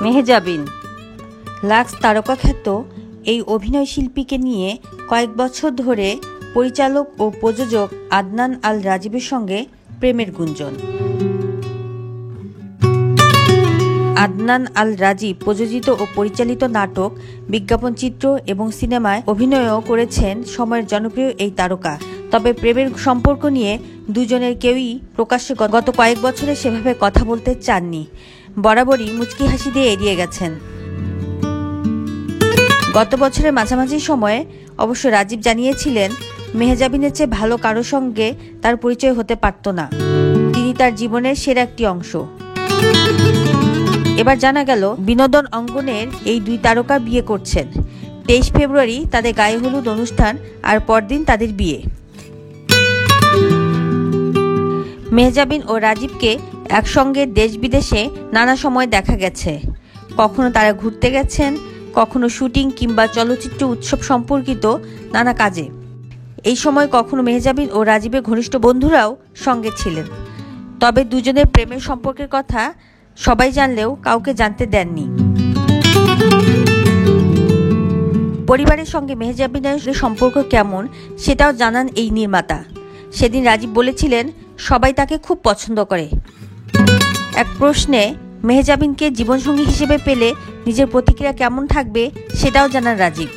Mehjabin lux তারকাখ্যাত এই অভিনয় শিল্পীকে নিয়ে কয়েক বছর ধরে পরিচালক ও প্রযোজক আদনান আল রাজিবের সঙ্গে প্রেমের গুঞ্জন। আদনান আল রাজিব প্রযোজিত ও পরিচালিত নাটক, বিজ্ঞাপনচিত্র এবং সিনেমায় অভিনয়ও করেছেন সময়ের জনপ্রিয় এই তারকা। তবে প্রেমের সম্পর্ক নিয়ে দুজনের কেউই প্রকাশ্যে গত কয়েক বছরে সেভাবে কথা বলতে চাননি, বরাবরই মুচকি হাসি দিয়ে এড়িয়ে গেছেন। গত বছরের মাঝামাঝি সময়ে অবশ্য রাজিব জানিয়েছিলেন, মেহজাবিনের চেয়ে ভালো কারো সঙ্গে তার পরিচয় হতে পারত না, তিনি তার জীবনের সেরা একটি অংশ। এবার জানা গেল বিনোদন অঙ্গনের এই দুই তারকা বিয়ে করছেন। 23 ফেব্রুয়ারি তাদের গায়ে হলুদ অনুষ্ঠান, আর পরদিন তাদের বিয়ে। মেহজাবিন ও রাজিবকে একসঙ্গে দেশ বিদেশে নানা সময় দেখা গেছে। কখনো তারা ঘুরতে গেছেন, কখনো শুটিং কিংবা চলচ্চিত্র উৎসব সম্পর্কিত নানা কাজে। এই সময় কখনো মেহজাবিন ও রাজিবের ঘনিষ্ঠ বন্ধুরাও সঙ্গে ছিলেন। তবে দুজনের প্রেমের সম্পর্কের কথা সবাই জানলেও কাউকে জানতে দেননি। পরিবারের সঙ্গে মেহজাবিনের সম্পর্ক কেমন সেটাও জানান এই নির্মাতা। সেদিন রাজিব বলেছিলেন, সবাই তাকে খুব পছন্দ করে। এক প্রশ্নে মেহজাবিনকে জীবনসঙ্গী হিসেবে পেলে নিজের প্রতিক্রিয়া কেমন থাকবে সেটাও জানান রাজিব।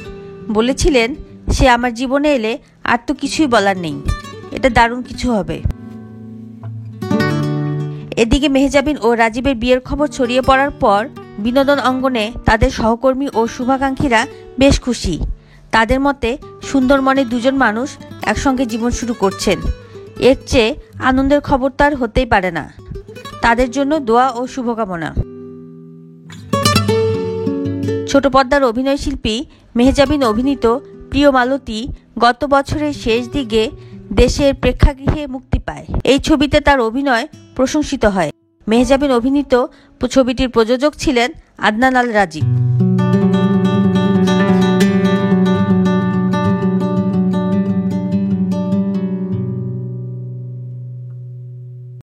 বলেছিলেন, সে আমার জীবনে এলে আর তো কিছুই বলার নেই, এটা দারুণ কিছু হবে। এদিকে মেহজাবিন ও রাজিবের বিয়ের খবর ছড়িয়ে পড়ার পর বিনোদন অঙ্গনে তাদের সহকর্মী ও শুভাকাঙ্ক্ষীরা বেশ খুশি। তাদের মতে সুন্দরবনে দুজন মানুষ একসঙ্গে জীবন শুরু করছেন, এর চেয়ে আনন্দের খবর তার হতেই পারে না। তাদের জন্য দোয়া ও শুভকামনা। ছোট পর্দার অভিনয় শিল্পী মেহজাবিন অভিনীত প্রিয় মালতী গত বছরের শেষ দিকে দেশের প্রেক্ষাগৃহে মুক্তি পায়। এই ছবিতে তার অভিনয় প্রশংসিত হয়। মেহজাবিন অভিনীত ছবিটির প্রযোজক ছিলেন আদনান আল রাজিব।